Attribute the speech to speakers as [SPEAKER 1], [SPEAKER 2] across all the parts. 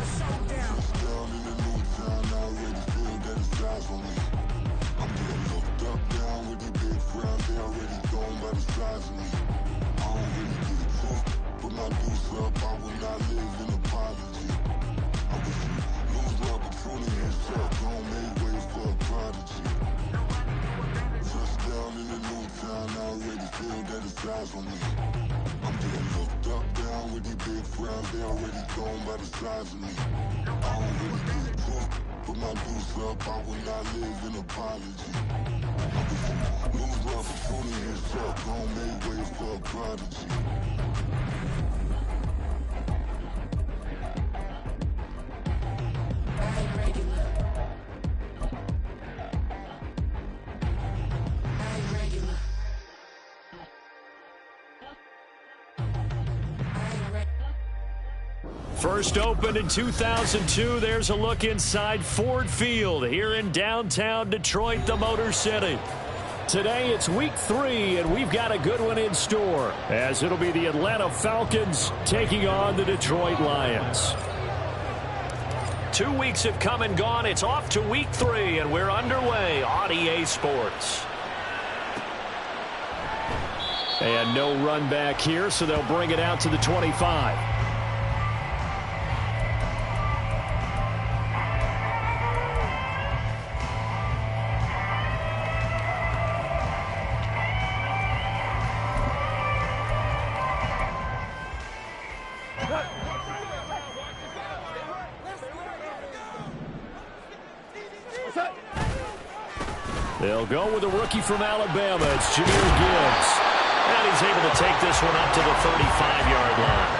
[SPEAKER 1] Down in the new town, I already feel that it's eyes on me. I'm getting looked up, down with the big crowd, they already gone by the size of me. I don't really get it took, but my deuce up, I will not live in apology. I wish you lose the opportunity and shut, don't make way for a prodigy. Touchdown in the new town, I already feel that it's eyes on me. I'm getting looked up, down with the big crowd, they already gone by the size of me. I don't really get it took, but my deuce up, I will not live in apology. I wish you lose the opportunity and shut, don't make way for a prodigy.
[SPEAKER 2] First opened in 2002, there's a look inside Ford Field here in downtown Detroit, the Motor City. Today it's week 3, and we've got a good one in store, as it'll be the Atlanta Falcons taking on the Detroit Lions. 2 weeks have come and gone. It's off to week 3, and we're underway on EA Sports. And no run back here, so they'll bring it out to the 25. They'll go with a rookie from Alabama. It's Jahmyr Gibbs. And he's able to take this one up to the 35-yard line.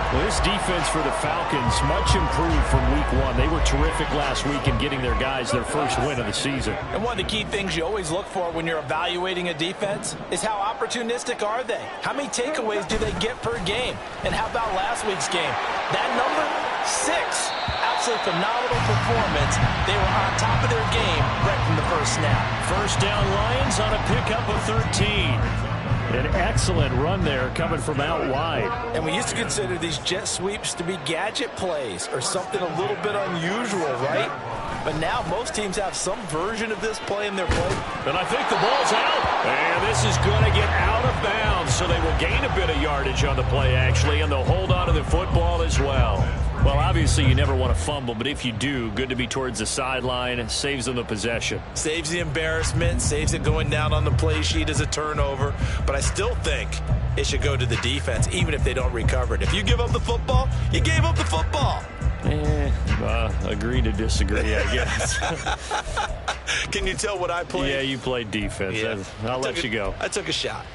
[SPEAKER 2] Well, this defense for the Falcons, much improved from week 1. They were terrific last week in getting their guys their first win of the season.
[SPEAKER 3] And one of the key things you always look for when you're evaluating a defense is how opportunistic are they? How many takeaways do they get per game? And how about last week's game? That number, 6. Absolutely phenomenal performance. They were on top of their game right from the first snap.
[SPEAKER 2] First down Lions on a pickup of 13. An excellent run there coming from out wide.
[SPEAKER 3] And we used to consider these jet sweeps to be gadget plays or something a little bit unusual, right? But now most teams have some version of this play in their play.
[SPEAKER 2] And I think the ball's out. And this is going to get out of bounds, so they will gain a bit of yardage on the play, actually, and they'll hold on to the football as well. Well, obviously, you never want to fumble, but if you do, good to be towards the sideline. Saves them the possession.
[SPEAKER 3] Saves the embarrassment, saves it going down on the play sheet as a turnover. But I still think it should go to the defense, even if they don't recover it. If you give up the football, you gave up the football.
[SPEAKER 2] Agree to disagree, I guess.
[SPEAKER 3] Can you tell what I played?
[SPEAKER 2] Yeah, you played defense. Yeah. I'll let you go.
[SPEAKER 3] I took a shot.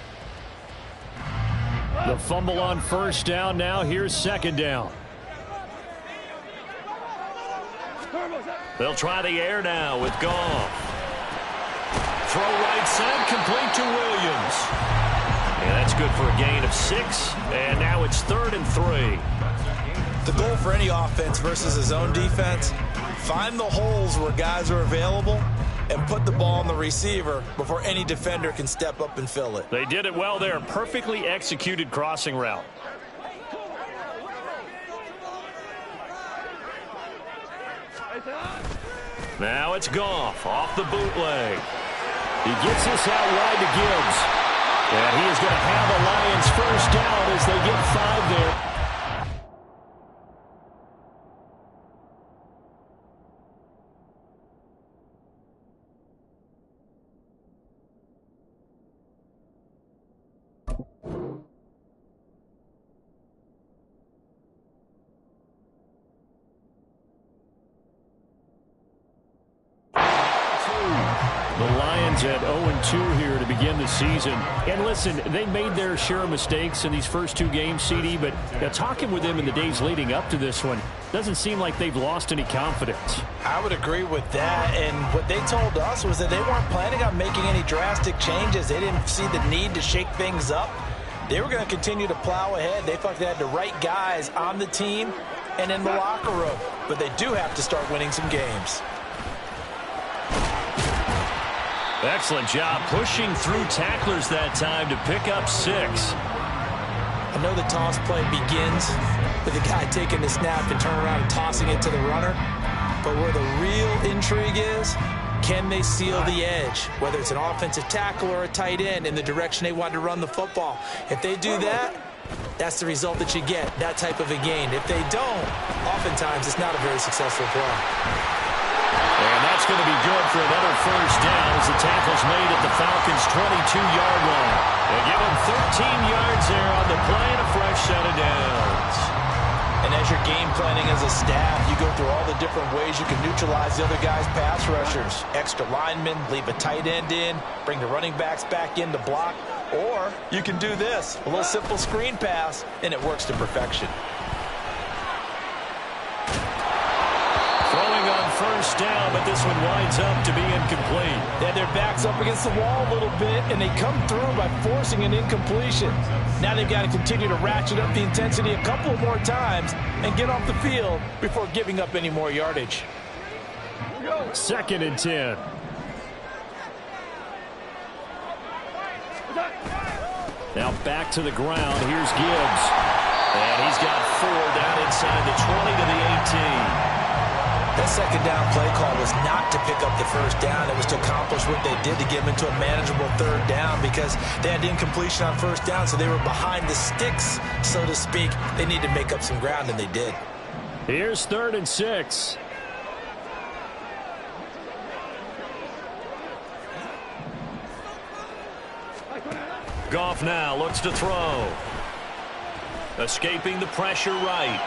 [SPEAKER 2] The fumble on first down now. Here's second down. They'll try the air now with Goff. Throw right side, complete to Williams. And that's good for a gain of 6. And now it's 3rd and 3.
[SPEAKER 3] The goal for any offense versus his own defense, find the holes where guys are available and put the ball on the receiver before any defender can step up and fill it.
[SPEAKER 2] They did it well there. Perfectly executed crossing route. Now it's Goff off the bootleg. He gets this out wide to Gibbs. And he is going to have the Lions first down as they get 5 there. At 0-2 here to begin the season. And listen, they made their share of mistakes in these first 2 games, CD, but talking with them in the days leading up to this one, doesn't seem like they've lost any confidence.
[SPEAKER 3] I would agree with that, and what they told us was that they weren't planning on making any drastic changes. They didn't see the need to shake things up. They were going to continue to plow ahead. They thought they had the right guys on the team and in the locker room, but they do have to start winning some games.
[SPEAKER 2] Excellent job pushing through tacklers that time to pick up 6.
[SPEAKER 3] I know the toss play begins with the guy taking the snap and turning around and tossing it to the runner. But where the real intrigue is, can they seal the edge, whether it's an offensive tackle or a tight end in the direction they want to run the football? If they do that, that's the result that you get, that type of a gain. If they don't, oftentimes it's not a very successful play.
[SPEAKER 2] And that's going to be good for another first down as the tackle's made at the Falcons' 22-yard line. They give them 13 yards there on the play and a fresh set of downs.
[SPEAKER 3] And as you're game planning as a staff, you go through all the different ways you can neutralize the other guy's pass rushers. Extra linemen, leave a tight end in, bring the running backs back in to block. Or you can do this, a little simple screen pass, and it works to perfection.
[SPEAKER 2] Throwing on first down, but this one winds up to be incomplete.
[SPEAKER 3] They had their backs up against the wall a little bit, and they come through by forcing an incompletion. Now they've got to continue to ratchet up the intensity a couple more times and get off the field before giving up any more yardage.
[SPEAKER 2] 2nd and 10. Now back to the ground. Here's Gibbs. And he's got 4 down inside the 20 to the 18.
[SPEAKER 3] That second down play call was not to pick up the first down. It was to accomplish what they did to get them into a manageable 3rd down because they had incompletion on first down, so they were behind the sticks, so to speak. They needed to make up some ground, and they did.
[SPEAKER 2] Here's 3rd and 6. Goff now looks to throw. Escaping the pressure right.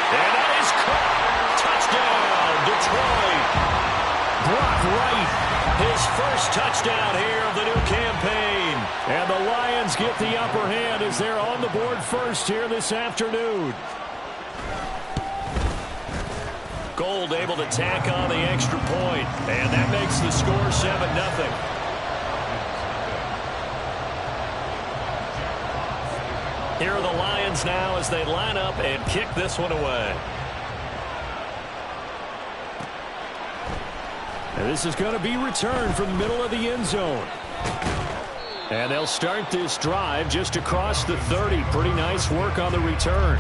[SPEAKER 2] And that is caught. Touchdown, Detroit. Brock Wright, his first touchdown here of the new campaign. And the Lions get the upper hand as they're on the board first here this afternoon. Gold able to tack on the extra point. And that makes the score 7-0. Here are the Lions now as they line up and kick this one away. And this is going to be returned from the middle of the end zone. And they'll start this drive just across the 30. Pretty nice work on the return.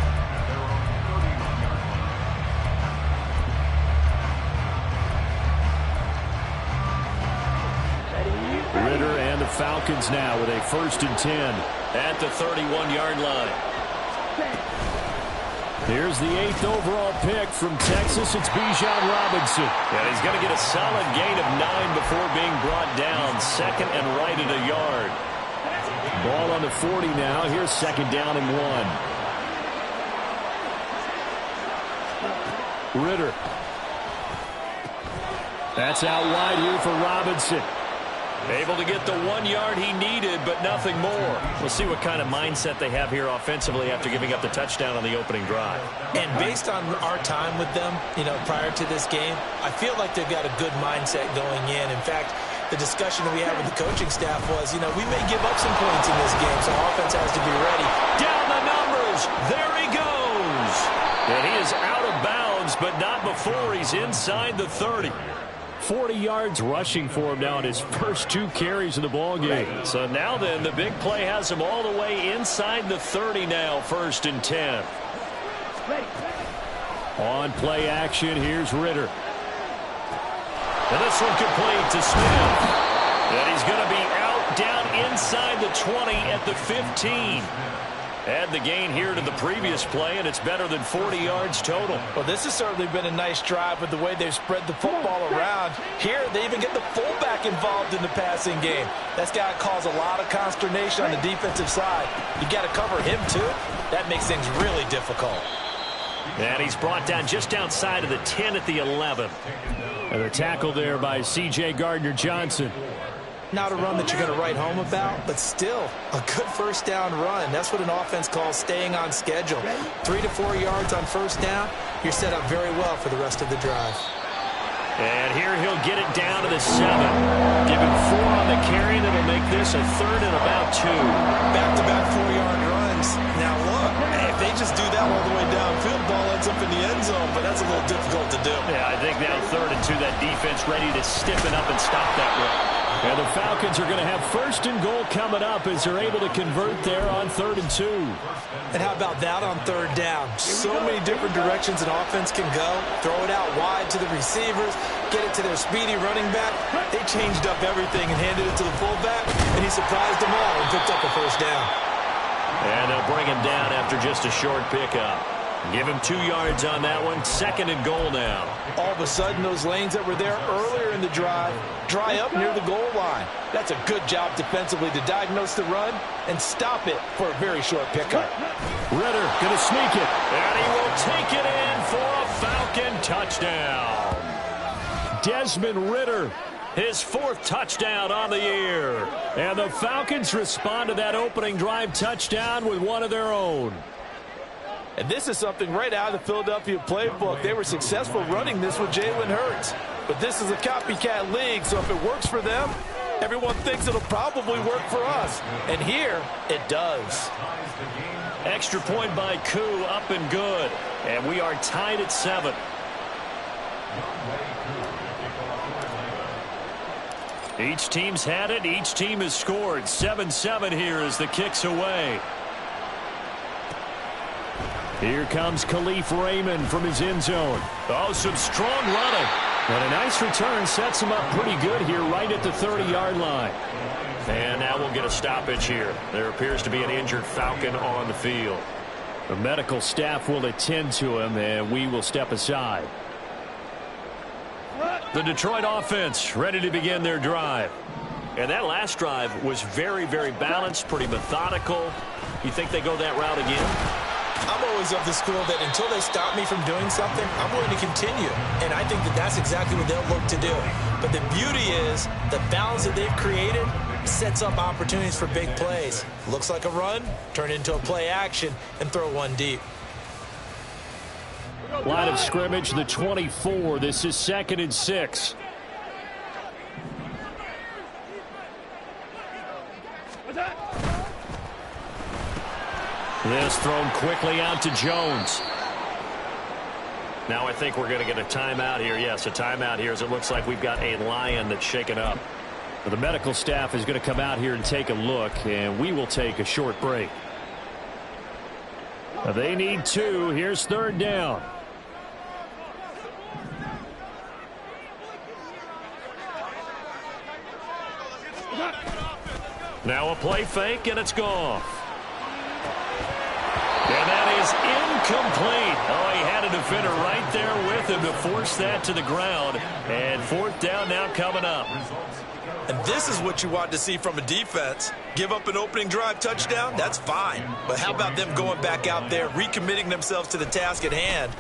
[SPEAKER 2] Ritter and the Falcons now with a 1st and 10 at the 31-yard line. Here's the 8th overall pick from Texas. It's Bijan Robinson. And he's going to get a solid gain of 9 before being brought down. 2nd and right at a yard. Ball on the 40 now. Here's 2nd down and 1. Ritter. That's out wide here for Robinson. Able to get the 1 yard he needed, but nothing more. We'll see what kind of mindset they have here offensively after giving up the touchdown on the opening drive.
[SPEAKER 3] And based on our time with them, prior to this game, I feel like they've got a good mindset going in. In fact, the discussion that we had with the coaching staff was, we may give up some points in this game, so offense has to be ready.
[SPEAKER 2] Down the numbers. There he goes. And he is out of bounds, but not before he's inside the 30. 40 yards rushing for him now in his first 2 carries of the ball game. So now then, the big play has him all the way inside the 30 now, 1st and 10. On play action, here's Ritter. And this one complete to Smith. And he's going to be out down inside the 20 at the 15. Add the gain here to the previous play, and it's better than 40 yards total.
[SPEAKER 3] Well, this has certainly been a nice drive with the way they've spread the football around. Here, they even get the fullback involved in the passing game. That's got to cause a lot of consternation on the defensive side. You got to cover him, too. That makes things really difficult.
[SPEAKER 2] And he's brought down just outside of the 10 at the 11. And a tackle there by C.J. Gardner-Johnson.
[SPEAKER 3] Not a run that you're going to write home about, but still a good first down run. That's what an offense calls staying on schedule. 3 to 4 yards on first down. You're set up very well for the rest of the drive.
[SPEAKER 2] And here he'll get it down to the 7. Give him 4 on the carry. That'll make this a 3rd and about 2.
[SPEAKER 3] Back-to-back 4-yard runs. 6. Now look, if they just do that all the way downfield, ball ends up in the end zone, but that's a little difficult to do.
[SPEAKER 2] Yeah, I think now 3rd and 2, that defense ready to stiffen up and stop that run. And the Falcons are going to have 1st and goal coming up as they're able to convert there on 3rd and 2.
[SPEAKER 3] And how about that on 3rd down? So many different directions an offense can go. Throw it out wide to the receivers, get it to their speedy running back. They changed up everything and handed it to the fullback, and he surprised them all and picked up a 1st down.
[SPEAKER 2] And they'll bring him down after just a short pickup. Give him 2 yards on that one. 2nd and goal now.
[SPEAKER 3] All of a sudden, those lanes that were there earlier in the drive dry up near the goal line. That's a good job defensively to diagnose the run and stop it for a very short pickup.
[SPEAKER 2] Ritter going to sneak it, and he will take it in for a Falcon touchdown. Desmond Ritter, his 4th touchdown on the year. And the Falcons respond to that opening drive touchdown with one of their own.
[SPEAKER 3] And this is something right out of the Philadelphia playbook. They were successful running this with Jalen Hurts. But this is a copycat league, so if it works for them, everyone thinks it'll probably work for us. And here, it does.
[SPEAKER 2] Extra point by Koo, up and good. And we are tied at 7. Each team's had it. Each team has scored. 7-7 here as the kick's away. Here comes Khalif Raymond from his end zone. Oh, some strong running. And a nice return sets him up pretty good here right at the 30-yard line. And now we'll get a stoppage here. There appears to be an injured Falcon on the field. The medical staff will attend to him, and we will step aside. The Detroit offense ready to begin their drive. And that last drive was very, very balanced, pretty methodical. You think they go that route again?
[SPEAKER 3] I'm always of the school that until they stop me from doing something, I'm going to continue. And I think that that's exactly what they'll look to do. But the beauty is the balance that they've created sets up opportunities for big plays. Looks like a run, turn into a play action, and throw one deep.
[SPEAKER 2] Line of scrimmage, the 24. This is 2nd and 6. This thrown quickly out to Jones. Now I think we're going to get a timeout here. Yes, a timeout here as it looks like we've got a lion that's shaken up. The medical staff is going to come out here and take a look, and we will take a short break. They need 2. Here's 3rd down. Now a play fake, and it's gone. And that is incomplete. Oh, he had a defender right there with him to force that to the ground. And 4th down now coming up.
[SPEAKER 3] And this is what you want to see from a defense. Give up an opening drive touchdown, that's fine. But how about them going back out there, recommitting themselves to the task at hand,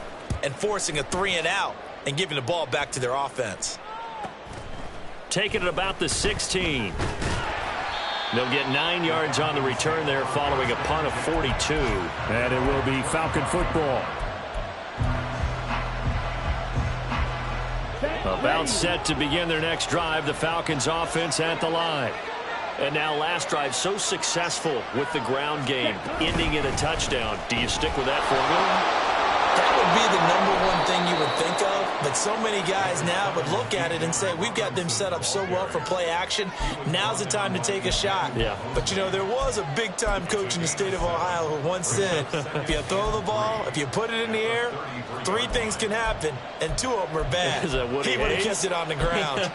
[SPEAKER 3] and forcing a 3-and-out and giving the ball back to their offense.
[SPEAKER 2] Taking it about the 16. They'll get 9 yards on the return there following a punt of 42. And it will be Falcon football. About set to begin their next drive. The Falcons offense at the line. And now last drive so successful with the ground game, ending in a touchdown. Do you stick with that formula?
[SPEAKER 3] That would be the #1 thing you would think of, but so many guys now would look at it and say, we've got them set up so well for play action, now's the time to take a shot.
[SPEAKER 2] Yeah.
[SPEAKER 3] But, you know, there was a big-time coach in the state of Ohio who once said, if you throw the ball, if you put it in the air, 3 things can happen, and 2 of them are bad.
[SPEAKER 2] Is that Woody
[SPEAKER 3] He would have
[SPEAKER 2] Hayes?
[SPEAKER 3] kept it on the ground.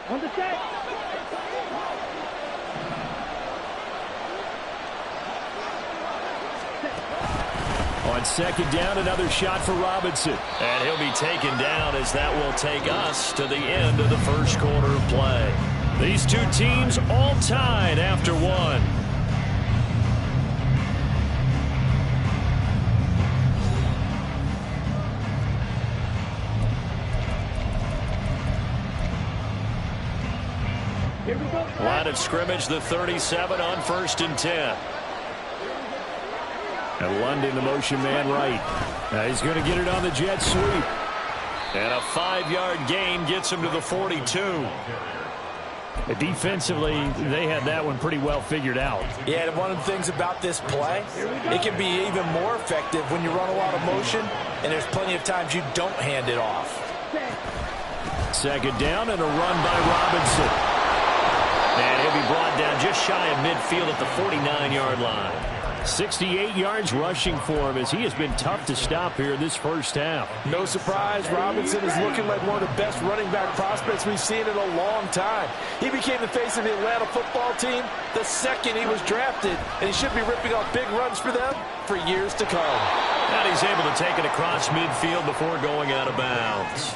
[SPEAKER 4] On the set.
[SPEAKER 2] On 2nd down, another shot for Robinson. And he'll be taken down as that will take us to the end of the first quarter of play. These 2 teams all tied after 1. Line of scrimmage, the 37 on 1st and 10. And London, the motion man right. Now he's going to get it on the jet sweep. And a 5-yard gain gets him to the 42. Defensively, they had that one pretty well figured out.
[SPEAKER 3] Yeah, and one of the things about this play, it can be even more effective when you run a lot of motion, and there's plenty of times you don't hand it off.
[SPEAKER 2] Second down and a run by Robinson. And he'll be brought down just shy of midfield at the 49-yard line. 68 yards rushing for him as he has been tough to stop here in this first half.
[SPEAKER 3] No surprise, Robinson is looking like one of the best running back prospects we've seen in a long time. He became the face of the Atlanta football team the second he was drafted, and he should be ripping off big runs for them for years to come.
[SPEAKER 2] And he's able to take it across midfield before going out of bounds.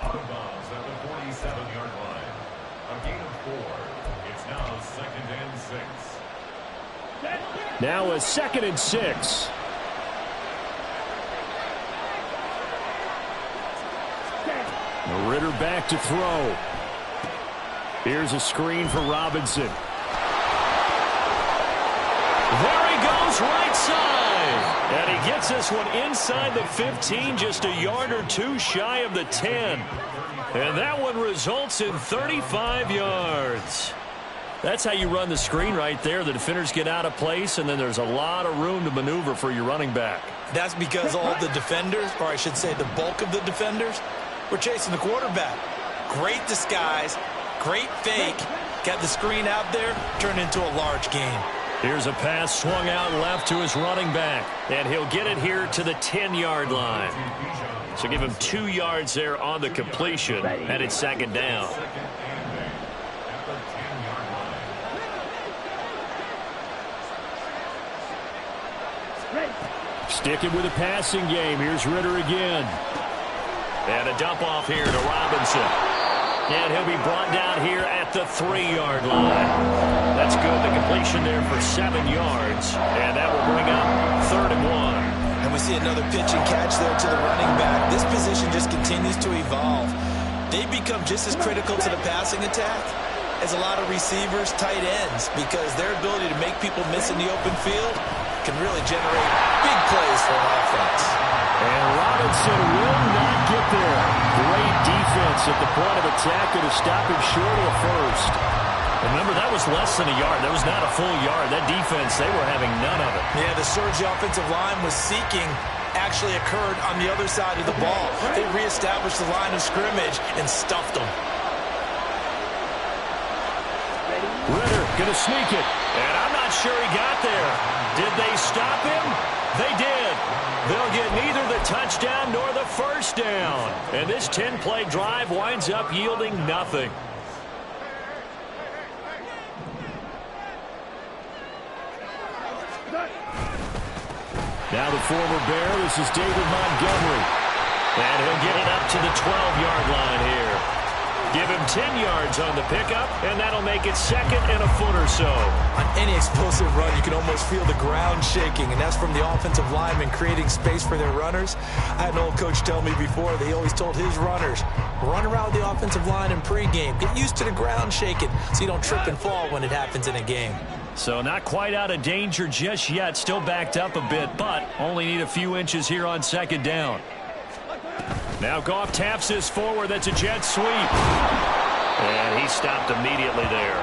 [SPEAKER 5] Out of bounds at the 47-yard line. A gain of 4. It's now 2nd and 6.
[SPEAKER 2] Now a 2nd and 6. Ritter back to throw. Here's a screen for Robinson. There he goes, right side. And he gets this one inside the 15, just a yard or two shy of the 10. And that one results in 35 yards. That's how you run the screen right there. The defenders get out of place, and then there's a lot of room to maneuver for your running back.
[SPEAKER 3] That's because all the defenders, or I should say the bulk of the defenders, were chasing the quarterback. Great disguise, great fake. Got the screen out there, turned into a large gain.
[SPEAKER 2] Here's a pass swung out left to his running back, and he'll get it here to the 10-yard line. So give him 2 yards there on the completion, and it's second down. Sticking with the passing game. Here's Ritter again. And a dump off here to Robinson. And he'll be brought down here at the 3-yard line. That's good. The completion there for 7 yards. And that will bring up 3rd and 1.
[SPEAKER 3] And we see another pitch and catch there to the running back. This position just continues to evolve. They become just as critical to the passing attack as a lot of receivers, tight ends, because their ability to make people miss in the open field can really generate big plays for an offense.
[SPEAKER 2] And Robinson will not get there. Great defense at the point of attack to stop him short of the first. Remember, that was less than a yard. That was not a full yard. That defense, they were having none of it.
[SPEAKER 3] Yeah, the surge the offensive line was seeking actually occurred on the other side of the ball. They reestablished the line of scrimmage and stuffed them.
[SPEAKER 2] Ritter going to sneak it. And I'm not sure he got there. Did they stop him? They did. They'll get neither the touchdown nor the first down. And this 10-play drive winds up yielding nothing. Now the former Bear, this is David Montgomery. And he'll get it up to the 12-yard line here. Give him 10 yards on the pickup, and that'll make it 2nd and a foot or so.
[SPEAKER 3] On any explosive run, you can almost feel the ground shaking, and that's from the offensive linemen creating space for their runners. I had an old coach tell me before that he always told his runners, run around the offensive line in pregame. Get used to the ground shaking so you don't trip and fall when it happens in a game.
[SPEAKER 2] So not quite out of danger just yet. Still backed up a bit, but only need a few inches here on 2nd down. Now Goff taps this forward. That's a jet sweep. And he stopped immediately there.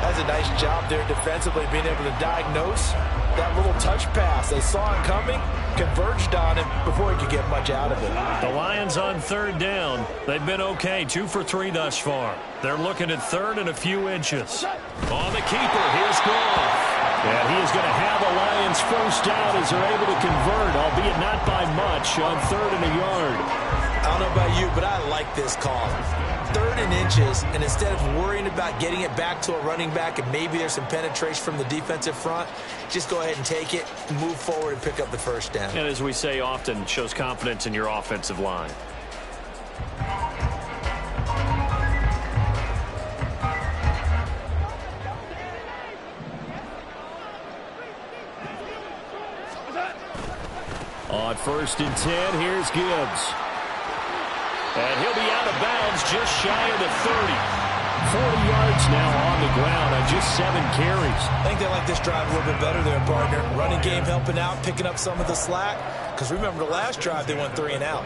[SPEAKER 3] That's a nice job there defensively, being able to diagnose that little touch pass. They saw it coming, converged on him before he could get much out of it.
[SPEAKER 2] The Lions on 3rd down. They've been okay, 2 for 3 thus far. They're looking at 3rd and a few inches. On the keeper, here's Goff. And he is going to have a Lions first down as they're able to convert, albeit not by much, on 3rd and a yard.
[SPEAKER 3] I don't know about you, but I like this call. 3rd and inches, and instead of worrying about getting it back to a running back and maybe there's some penetration from the defensive front, just go ahead and take it, move forward, and pick up the first down.
[SPEAKER 2] And as we say often, shows confidence in your offensive line. On 1st and 10, here's Gibbs. And he'll be out of bounds just shy of the 30. 40 yards now on the ground on just 7 carries.
[SPEAKER 3] I think they like this drive a little bit better there, partner. Running game helping out, picking up some of the slack. Because remember the last drive, they went 3 and out.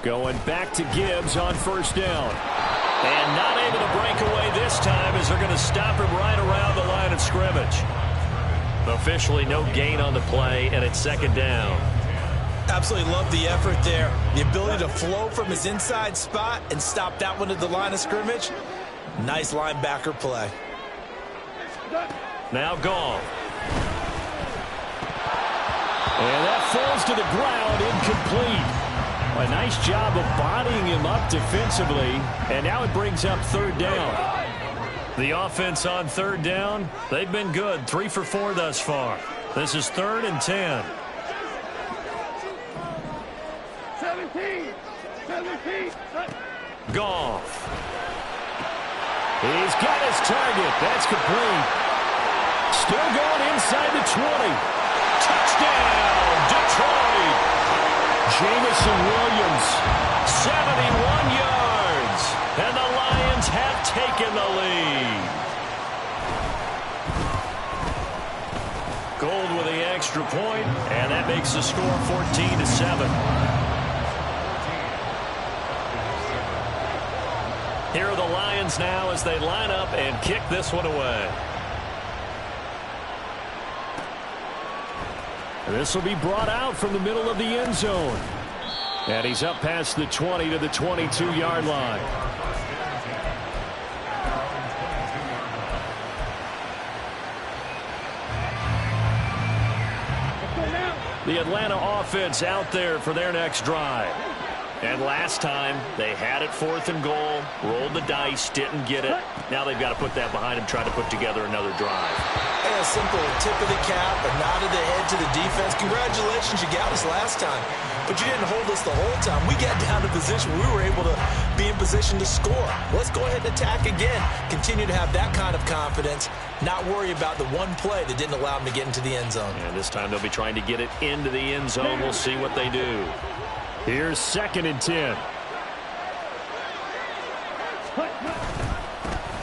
[SPEAKER 2] Going back to Gibbs on first down. And not able to break away this time as they're going to stop him right around the line of scrimmage. Officially no gain on the play, and it's second down.
[SPEAKER 3] Absolutely love the effort there. The ability to flow from his inside spot and stop that one at the line of scrimmage. Nice linebacker play.
[SPEAKER 2] Now gone. And that falls to the ground, incomplete. A nice job of bodying him up defensively, and now it brings up third down. The offense on third down, they've been good. 3 for 4 thus far. This is 3rd and 10.
[SPEAKER 4] 17.
[SPEAKER 2] Goff. He's got his target. That's complete. Still going inside the 20. Touchdown, Detroit. Jamison Williams, 71 yards. And the Lions have taken the lead. Gold with the extra point, and that makes the score 14-7. Here are the Lions now as they line up and kick this one away. This will be brought out from the middle of the end zone. And he's up past the 20 to the 22-yard line. The Atlanta offense out there for their next drive. And last time, they had it 4th and goal, rolled the dice, didn't get it. Now they've got to put that behind them, try to put together another drive.
[SPEAKER 3] And a simple tip of the cap, a nod of the head to the defense. Congratulations, you got us last time. But you didn't hold us the whole time. We got down to position. We were able to be in position to score. Let's go ahead and attack again. Continue to have that kind of confidence. Not worry about the one play that didn't allow them to get into the end zone.
[SPEAKER 2] And this time they'll be trying to get it into the end zone. We'll see what they do. Here's 2nd and 10.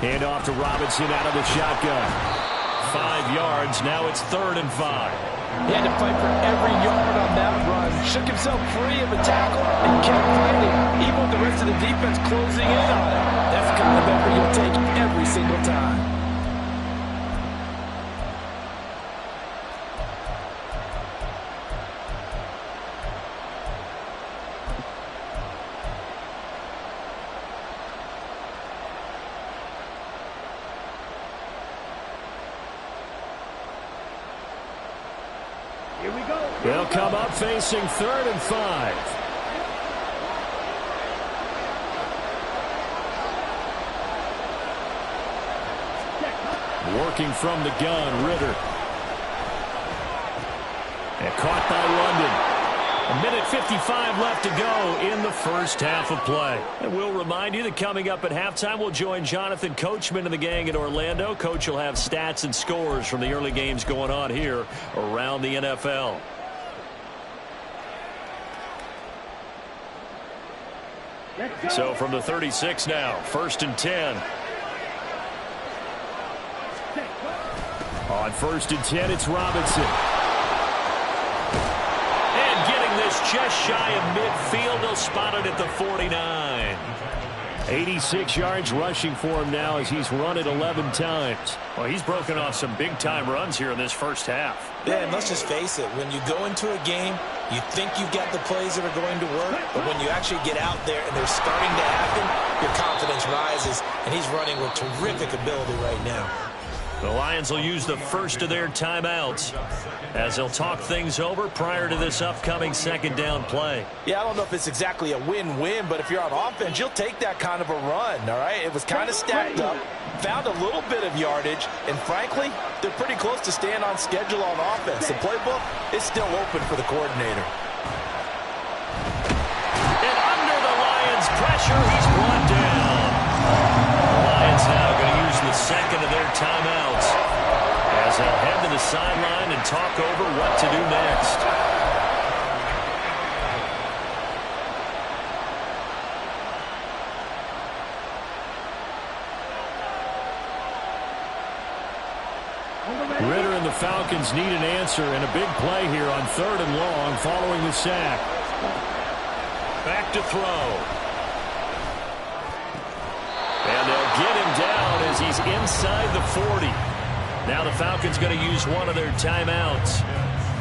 [SPEAKER 2] Hand off to Robinson out of the shotgun. 5 yards. Now it's 3rd and 5.
[SPEAKER 6] He had to fight for every yard on that run. Shook himself free of a tackle and kept fighting, even with the rest of the defense closing in on him. That's the kind of effort you'll take every single time.
[SPEAKER 2] They'll come up facing 3rd and 5. Working from the gun, Ritter. And caught by London. 1:55 left to go in the first half of play. And we'll remind you that coming up at halftime, we'll join Jonathan Coachman and the gang in Orlando. Coach will have stats and scores from the early games going on here around the NFL. So from the 36 now, 1st and 10. On 1st and 10, it's Robinson. And getting this just shy of midfield, they'll spot it at the 49. 86 yards rushing for him now as he's run it 11 times. Well, he's broken off some big-time runs here in this first half.
[SPEAKER 3] Yeah, and let's just face it. When you go into a game, you think you've got the plays that are going to work, but when you actually get out there and they're starting to happen, your confidence rises, and he's running with terrific ability right now.
[SPEAKER 2] The Lions will use the first of their timeouts as they'll talk things over prior to this upcoming 2nd down play.
[SPEAKER 3] Yeah, I don't know if it's exactly a win-win, but if you're on offense, you'll take that kind of a run, all right? It was kind of stacked up, found a little bit of yardage, and frankly, they're pretty close to staying on schedule on offense. The playbook is still open for the coordinator.
[SPEAKER 2] And under the Lions' pressure, he's brought down. The Lions now going to use the 2nd of their timeouts as they'll head to the sideline and talk over what to do next. Ritter and the Falcons need an answer and a big play here on 3rd and long following the sack. Back to throw. And they'll get him down as he's inside the 40. Now the Falcons going to use one of their timeouts,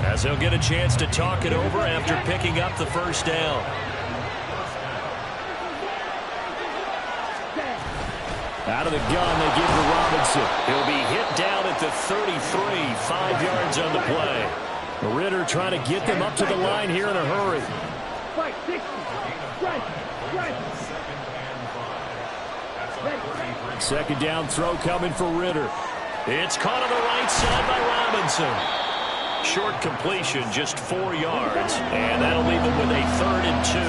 [SPEAKER 2] as they'll get a chance to talk it over after picking up the first down. Out of the gun, they give to Robinson. He'll be hit down at the 33, 5 yards on the play. Ritter trying to get them up to the line here in a hurry. Second down throw coming for Ritter. It's caught on the right side by Robinson. Short completion, just 4 yards. And that'll leave them with a 3rd and 2.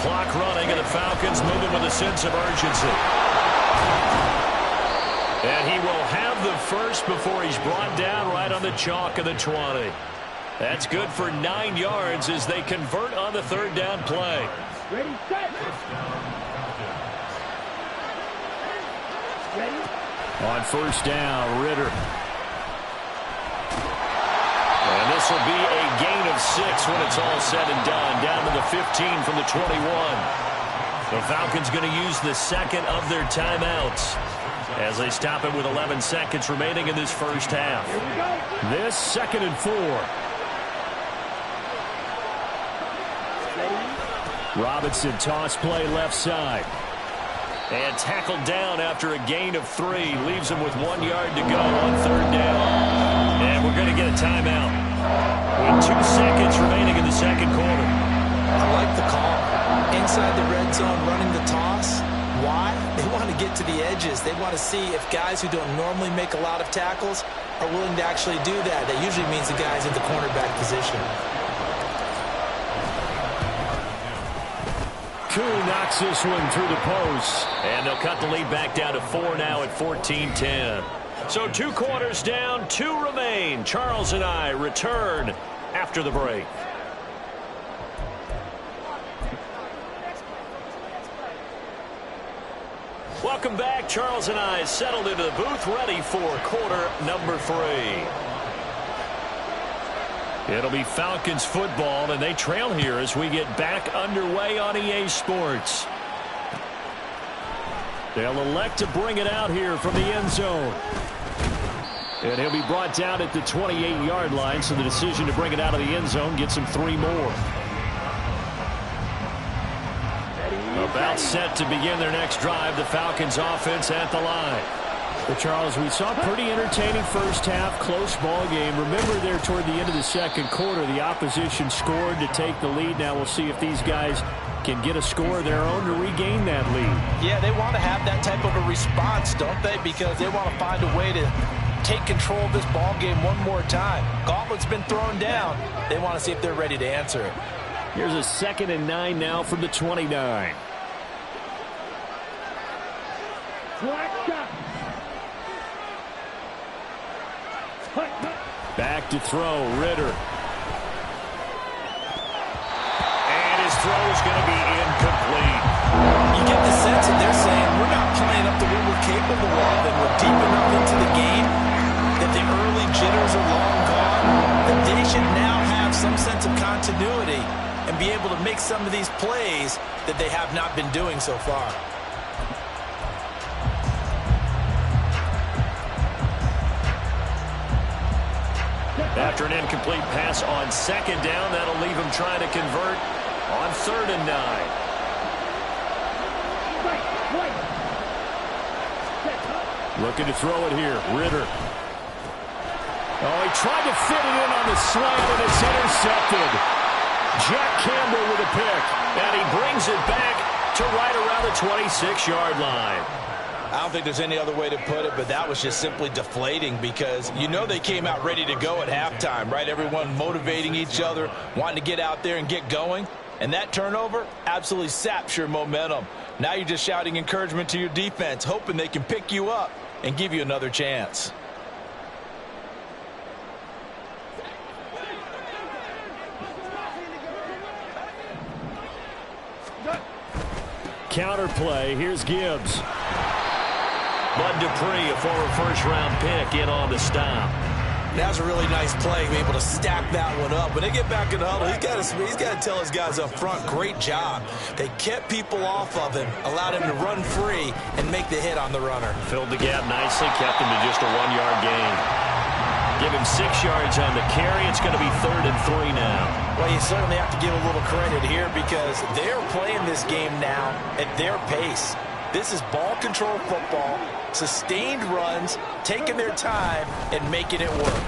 [SPEAKER 2] Clock running, and the Falcons moving with a sense of urgency. And he will have the first before he's brought down right on the chalk of the 20. That's good for 9 yards as they convert on the 3rd down play.
[SPEAKER 4] Ready, set. Ready.
[SPEAKER 2] On first down, Ritter. And this will be a gain of 6 when it's all said and done. Down to the 15 from the 21. The Falcons going to use the second of their timeouts as they stop it with 11 seconds remaining in this first half. This 2nd and 4. Robinson toss play left side. And tackled down after a gain of 3. Leaves him with 1 yard to go on 3rd down. And we're going to get a timeout with 2 seconds remaining in the second quarter.
[SPEAKER 3] I like the call. Inside the red zone running the toss. Why? They want to get to the edges. They want to see if guys who don't normally make a lot of tackles are willing to actually do that. That usually means the guys in the cornerback position.
[SPEAKER 2] Koo knocks this one through the post. And they'll cut the lead back down to 4 now at 14-10. So 2 quarters down, 2 remain. Charles and I return after the break. Welcome back. Charles and I settled into the booth, ready for quarter number 3. It'll be Falcons football, and they trail here as we get back underway on EA Sports. They'll elect to bring it out here from the end zone. And he'll be brought down at the 28-yard line, so the decision to bring it out of the end zone gets him 3 more. About set to begin their next drive, the Falcons offense at the line. Well, Charles, we saw a pretty entertaining first half, close ball game. Remember there toward the end of the second quarter, the opposition scored to take the lead. Now we'll see if these guys can get a score of their own to regain that lead.
[SPEAKER 3] Yeah, they want to have that type of a response, don't they? Because they want to find a way to take control of this ball game one more time. Gauntlet's been thrown down. They want to see if they're ready to answer it.
[SPEAKER 2] Here's a 2nd and 9 now from the 29. Back to throw, Ritter. And his throw is going to be incomplete.
[SPEAKER 3] You get the sense that they're saying, we're not playing up to what we're capable of, and we're deep enough into the game that the early jitters are long gone, that they should now have some sense of continuity and be able to make some of these plays that they have not been doing so far.
[SPEAKER 2] After an incomplete pass on 2nd down, that'll leave him trying to convert on 3rd and 9. Looking to throw it here, Ritter. Oh, he tried to fit it in on the slant, and it's intercepted. Jack Campbell with a pick, and he brings it back to right around the 26-yard line.
[SPEAKER 3] I don't think there's any other way to put it, but that was just simply deflating because you know they came out ready to go at halftime, right? Everyone motivating each other, wanting to get out there and get going. And that turnover absolutely saps your momentum. Now you're just shouting encouragement to your defense, hoping they can pick you up and give you another chance.
[SPEAKER 2] Counter play, here's Gibbs. Bud Dupree, a former first-round pick, in on the stop.
[SPEAKER 3] That's a really nice play, be able to stack that one up. When they get back in the huddle, he's got to tell his guys up front, great job. They kept people off of him, allowed him to run free and make the hit on the runner.
[SPEAKER 2] Filled the gap nicely, kept him to just a 1-yard gain. Give him 6 yards on the carry. It's going to be 3rd and 3 now.
[SPEAKER 3] Well, you certainly have to give a little credit here because they're playing this game now at their pace. This is ball control football, sustained runs, taking their time, and making it work.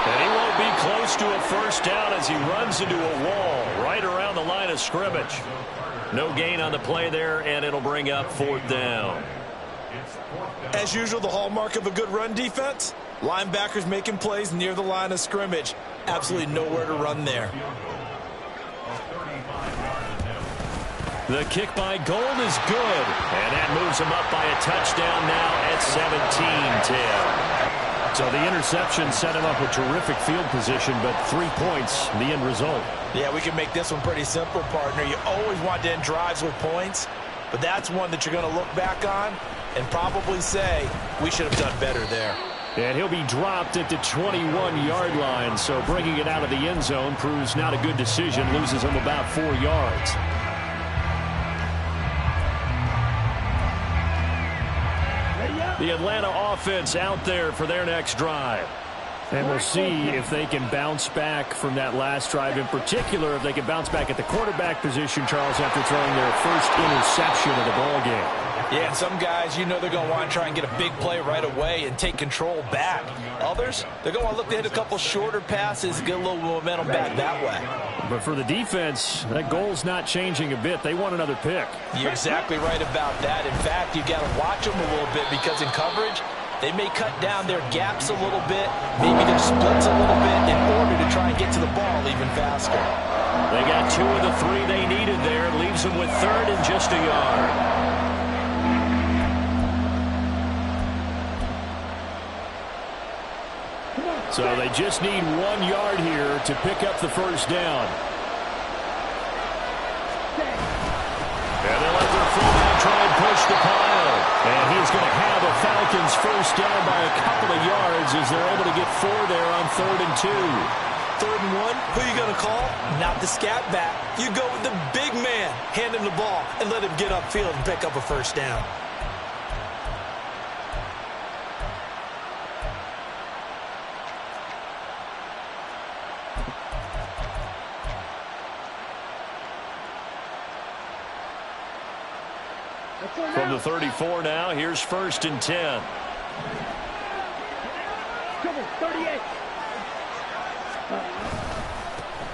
[SPEAKER 2] And he won't be close to a first down as he runs into a wall right around the line of scrimmage. No gain on the play there, and it'll bring up 4th down.
[SPEAKER 3] As usual, the hallmark of a good run defense, linebackers making plays near the line of scrimmage. Absolutely nowhere to run there.
[SPEAKER 2] The kick by Gold is good, and that moves him up by a touchdown now at 17-10. So the interception set him up with terrific field position, but 3 points, the end result.
[SPEAKER 3] Yeah, we can make this one pretty simple, partner. You always want to end drives with points, but that's one that you're going to look back on and probably say, we should have done better there.
[SPEAKER 2] And he'll be dropped at the 21-yard line, so bringing it out of the end zone proves not a good decision, loses him about 4 yards. The Atlanta offense out there for their next drive. And we'll see if they can bounce back from that last drive. In particular, if they can bounce back at the quarterback position, Charles, after throwing their first interception of the ballgame.
[SPEAKER 3] Yeah, and some guys, you know they're going to want to try and get a big play right away and take control back. Others, they're going to want to look to hit a couple shorter passes, get a little momentum back that way.
[SPEAKER 2] But for the defense, that goal's not changing a bit. They want another pick.
[SPEAKER 3] You're exactly right about that. In fact, you've got to watch them a little bit because in coverage, they may cut down their gaps a little bit, maybe their splits a little bit in order to try and get to the ball even faster.
[SPEAKER 2] They got 2 of the 3 they needed there. Leaves them with 3rd and just a yard. So they just need 1 yard here to pick up the first down. And they'll let their fullback try and push the pile. And he's going to have a Falcons first down by a couple of yards as they're able to get 4 there on 3rd and 2.
[SPEAKER 3] 3rd and 1, who are you going to call? Not the scat back. You go with the big man, hand him the ball, and let him get upfield and pick up a first down.
[SPEAKER 2] From the 34 now, here's 1st and 10.
[SPEAKER 4] 38.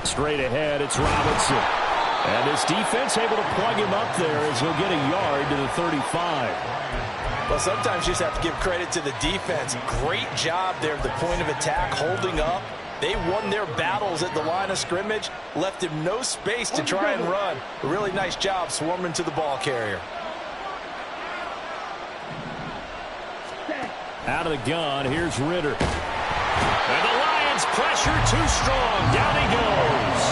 [SPEAKER 2] Straight ahead, it's Robinson. And this defense able to plug him up there as he'll get a yard to the 35.
[SPEAKER 3] Well, sometimes you just have to give credit to the defense. Great job there at the point of attack, holding up. They won their battles at the line of scrimmage, left him no space to try and run. A really nice job swarming to the ball carrier.
[SPEAKER 2] Out of the gun, here's Ritter. And the Lions pressure too strong. Down he goes.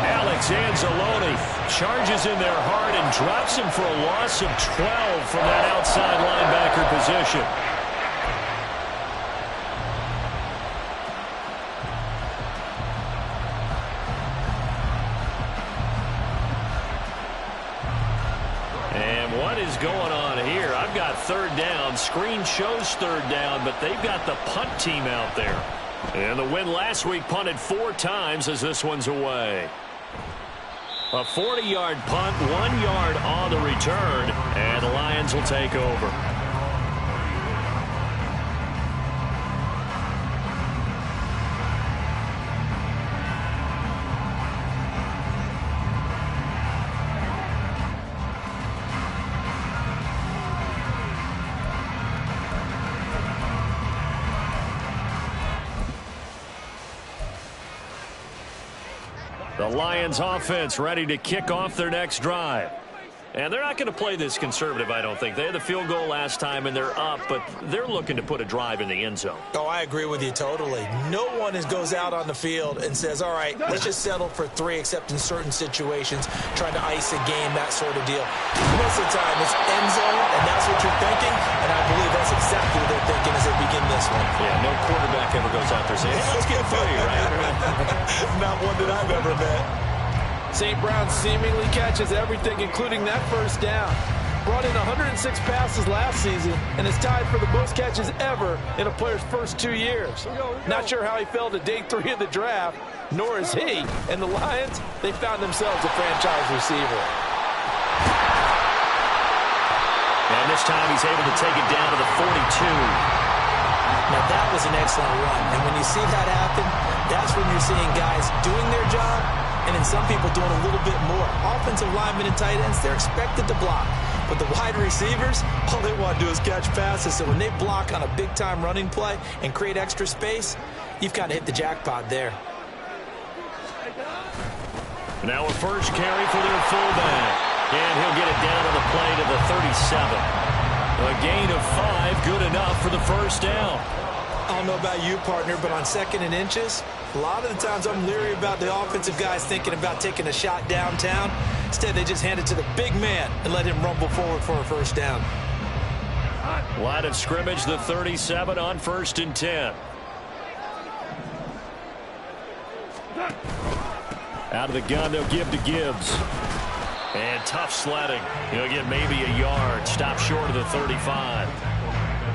[SPEAKER 2] Alex Anzalone charges in there hard and drops him for a loss of 12 from that outside linebacker position. And what is going on here? I've got 3rd down. Screen shows 3rd down, but they've got the punt team out there. And the win last week punted 4 times as this one's away. A 40-yard punt, 1 yard on the return, and the Lions will take over. The Lions offense ready to kick off their next drive. And they're not going to play this conservative, I don't think. They had the field goal last time, and they're up, but they're looking to put a drive in the end zone.
[SPEAKER 3] Oh, I agree with you totally. No one goes out on the field and says, all right, let's just settle for 3, except in certain situations, trying to ice a game, that sort of deal. Most of the time, it's end zone, and that's what you're thinking, and I believe that's exactly what they're thinking as they begin this one.
[SPEAKER 2] Yeah, no quarterback ever goes out there saying, hey, let's get 3, right?
[SPEAKER 3] Not one that I've ever met.
[SPEAKER 6] St. Brown seemingly catches everything, including that first down. Brought in 106 passes last season and is tied for the most catches ever in a player's first 2 years. Not sure how he fell to day 3 of the draft, nor is he. And the Lions, they found themselves a franchise receiver.
[SPEAKER 2] And this time he's able to take it down to the 42.
[SPEAKER 3] Now, that was an excellent run. And when you see that happen, that's when you're seeing guys doing their job and then some people doing a little bit more. Offensive linemen and tight ends, they're expected to block. But the wide receivers, all they want to do is catch passes. So when they block on a big-time running play and create extra space, you've kind of hit the jackpot there.
[SPEAKER 2] Now a first carry for their fullback. And he'll get it down on the play to the 37. A gain of 5, good enough for the first down.
[SPEAKER 3] I don't know about you, partner, but on 2nd and inches, a lot of the times I'm leery about the offensive guys thinking about taking a shot downtown. Instead, they just hand it to the big man and let him rumble forward for a first down.
[SPEAKER 2] Line of scrimmage, the 37 on 1st and 10. Out of the gun, they'll give to Gibbs. And tough sledding. He'll get maybe a yard. Stop short of the 35.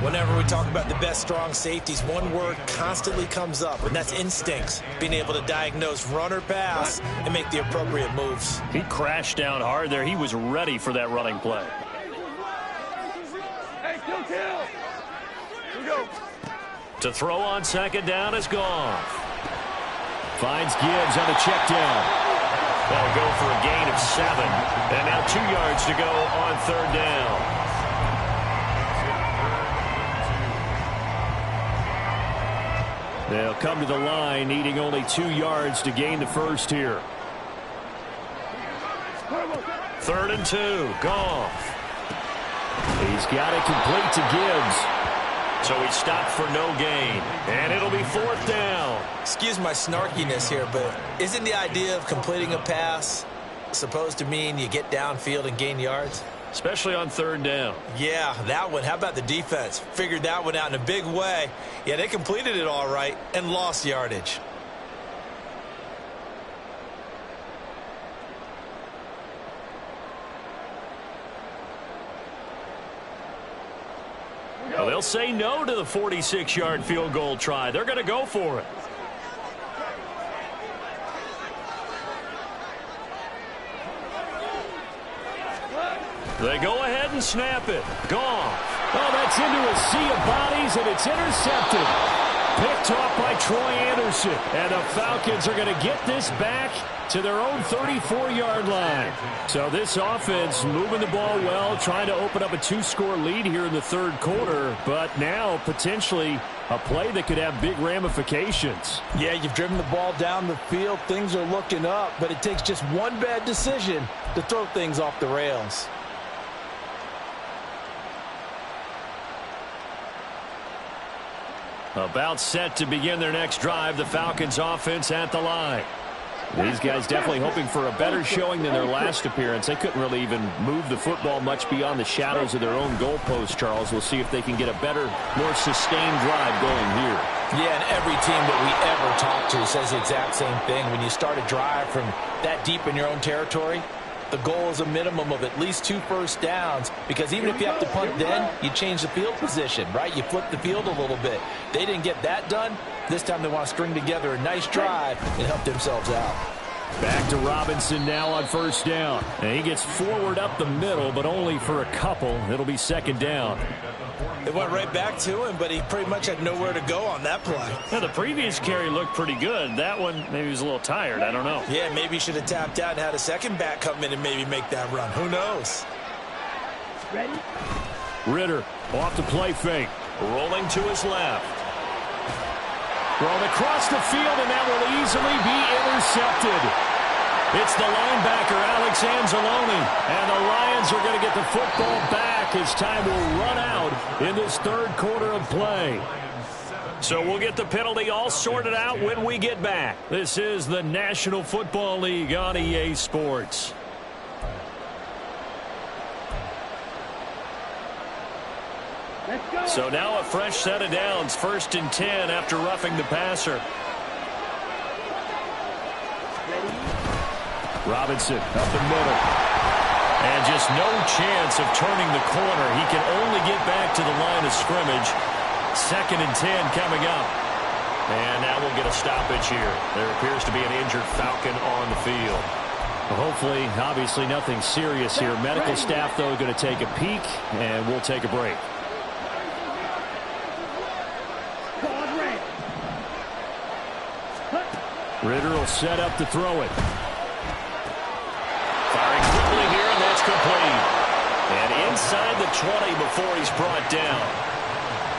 [SPEAKER 3] Whenever we talk about the best strong safeties, one word constantly comes up, and that's instincts. Being able to diagnose run or pass and make the appropriate moves.
[SPEAKER 2] He crashed down hard there. He was ready for that running play.
[SPEAKER 4] Hey, kill. Here we go.
[SPEAKER 2] To throw on 2nd down is Goff. Finds Gibbs on the check down. They'll go for a gain of 7. And now 2 yards to go on 3rd down. They'll come to the line, needing only 2 yards to gain the first here. 3rd and 2, Goff. He's got it complete to Gibbs. So he stopped for no gain. And it'll be 4th down.
[SPEAKER 3] Excuse my snarkiness here, but isn't the idea of completing a pass supposed to mean you get downfield and gain yards?
[SPEAKER 2] Especially on 3rd down.
[SPEAKER 3] Yeah, that one. How about the defense? Figured that one out in a big way. Yeah, they completed it all right and lost yardage.
[SPEAKER 2] Well, they'll say no to the 46-yard field goal try. They're going to go for it. They go ahead and snap it. Goff. Oh, that's into a sea of bodies, and it's intercepted. Picked off by Troy Anderson. And the Falcons are going to get this back to their own 34-yard line. So this offense moving the ball well, trying to open up a 2-score lead here in the 3rd quarter. But now potentially a play that could have big ramifications.
[SPEAKER 6] Yeah, you've driven the ball down the field. Things are looking up, but it takes just one bad decision to throw things off the rails.
[SPEAKER 2] About set to begin their next drive, the Falcons offense at the line. These guys definitely hoping for a better showing than their last appearance. They couldn't really even move the football much beyond the shadows of their own goalpost, Charles. We'll see if they can get a better, more sustained drive going here.
[SPEAKER 3] Yeah, and every team that we ever talk to says the exact same thing. When you start a drive from that deep in your own territory, the goal is a minimum of at least 2 first downs, because even if you have to punt then, you change the field position, right? You flip the field a little bit. They didn't get that done. This time they want to string together a nice drive and help themselves out.
[SPEAKER 2] Back to Robinson now on 1st down. And he gets forward up the middle, but only for a couple. It'll be 2nd down.
[SPEAKER 3] It went right back to him, but he pretty much had nowhere to go on that play.
[SPEAKER 2] Yeah, the previous carry looked pretty good. That one, maybe he was a little tired. I don't know.
[SPEAKER 3] Yeah, maybe he should have tapped out and had a second back come in and maybe make that run. Who knows?
[SPEAKER 4] Ready?
[SPEAKER 2] Ritter off the play fake. Rolling to his left. Thrown across the field, and that will easily be intercepted. It's the linebacker, Alex Anzalone. And the Lions are going to get the football back as time will run out in this third quarter of play. So we'll get the penalty all sorted out when we get back. This is the National Football League on EA Sports. So now a fresh set of downs, 1st and 10 after roughing the passer. Robinson up the middle. And just no chance of turning the corner. He can only get back to the line of scrimmage. 2nd and 10 coming up. And now we'll get a stoppage here. There appears to be an injured Falcon on the field. Well, hopefully, obviously nothing serious here. Medical staff, though, going to take a peek, and we'll take a break. Ritter will set up to throw it. Firing quickly here, and that's complete. And inside the 20 before he's brought down.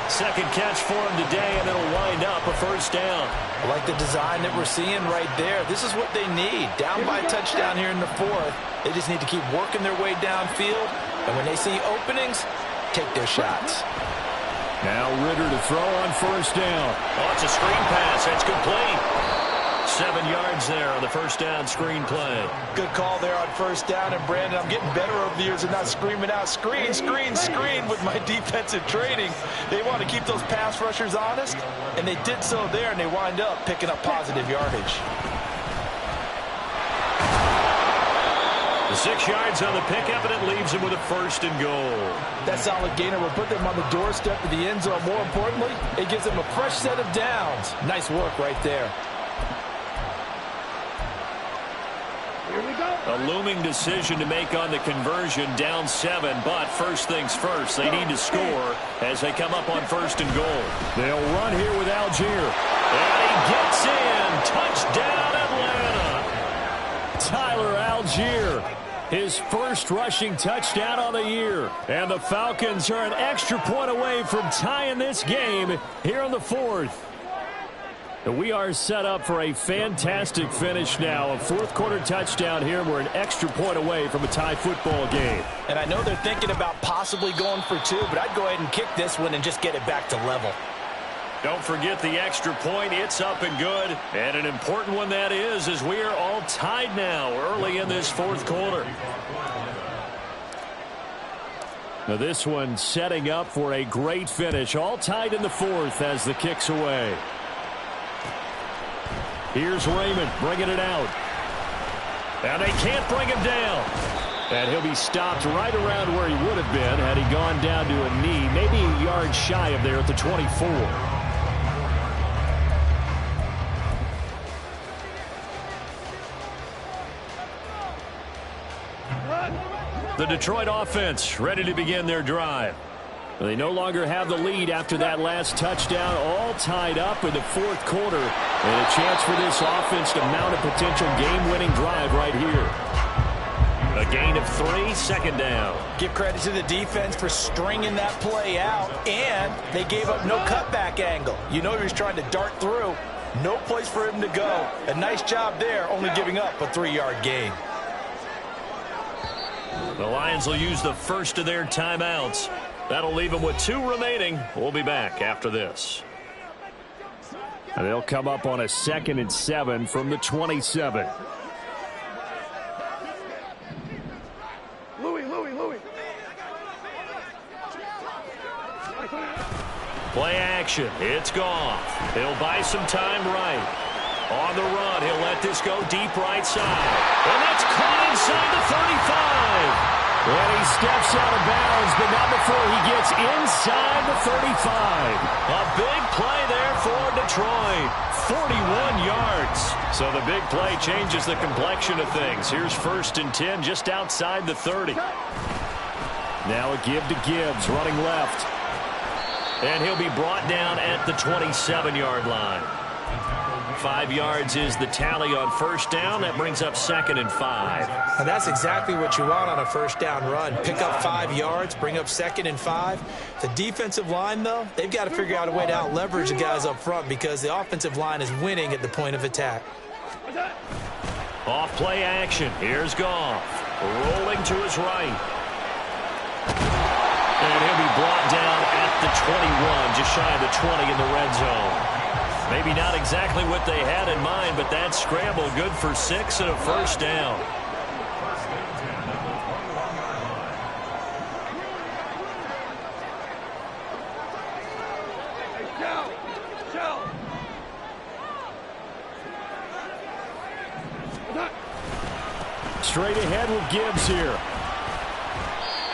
[SPEAKER 2] 2nd catch for him today, and it'll wind up a 1st down.
[SPEAKER 3] I like the design that we're seeing right there. This is what they need. Down by a touchdown here in the 4th. They just need to keep working their way downfield. And when they see openings, take their shots.
[SPEAKER 2] Now Ritter to throw on 1st down. Oh, it's a screen pass. That's complete. 7 yards there on the 1st down screen play.
[SPEAKER 3] Good call there on 1st down. And, Brandon, I'm getting better over the years and not screaming out, screen, screen, screen with my defensive training. They want to keep those pass rushers honest, and they did so there, and they wind up picking up positive yardage.
[SPEAKER 2] The 6 yards on the pickup, and it leaves him with a 1st and goal.
[SPEAKER 3] That solid gainer will put them on the doorstep of the end zone. More importantly, it gives them a fresh set of downs. Nice work right there.
[SPEAKER 2] A looming decision to make on the conversion, down 7, but first things first, they need to score as they come up on 1st and goal. They'll run here with Algier. And he gets in. Touchdown, Atlanta. Tyler Algier, his 1st rushing touchdown on the year. And the Falcons are an extra point away from tying this game here in the 4th. We are set up for a fantastic finish now. A 4th quarter touchdown here. We're an extra point away from a tie football game.
[SPEAKER 3] And I know they're thinking about possibly going for 2, but I'd go ahead and kick this one and just get it back to level.
[SPEAKER 2] Don't forget the extra point. It's up and good. And an important one that is, as we are all tied now early in this 4th quarter. Now this one setting up for a great finish. All tied in the 4th as the kick's away. Here's Raymond bringing it out. And they can't bring him down. And he'll be stopped right around where he would have been had he gone down to a knee, maybe a yard shy of there at the 24. The Detroit offense ready to begin their drive. They no longer have the lead after that last touchdown, all tied up in the 4th quarter. And a chance for this offense to mount a potential game-winning drive right here. A gain of 3, 2nd down.
[SPEAKER 3] Give credit to the defense for stringing that play out, and they gave up no cutback angle. You know he was trying to dart through. No place for him to go. A nice job there, only giving up a 3-yard gain.
[SPEAKER 2] The Lions will use the 1st of their timeouts. That'll leave them with 2 remaining. We'll be back after this. And they'll come up on a 2nd and 7 from the 27.
[SPEAKER 4] Louis.
[SPEAKER 2] Play action. It's Goff. He'll buy some time right. On the run, he'll let this go deep right side. And that's caught inside the 35. And he steps out of bounds, but not before he gets inside the 35. A big play there for Detroit. 41 yards. So the big play changes the complexion of things. Here's 1st and 10 just outside the 30. Now a give to Gibbs, running left. And he'll be brought down at the 27-yard line. 5 yards is the tally on 1st down. That brings up 2nd and 5.
[SPEAKER 3] And that's exactly what you want on a 1st down run. Pick up 5 yards, bring up 2nd and 5. The defensive line, though, they've got to figure out a way to out-leverage the guys up front because the offensive line is winning at the point of attack.
[SPEAKER 2] Off play action. Here's Goff. Rolling to his right. And he'll be brought down at the 21, just shy of the 20 in the red zone. Maybe not exactly what they had in mind, but that scramble good for 6 and a first down. Straight ahead with Gibbs here.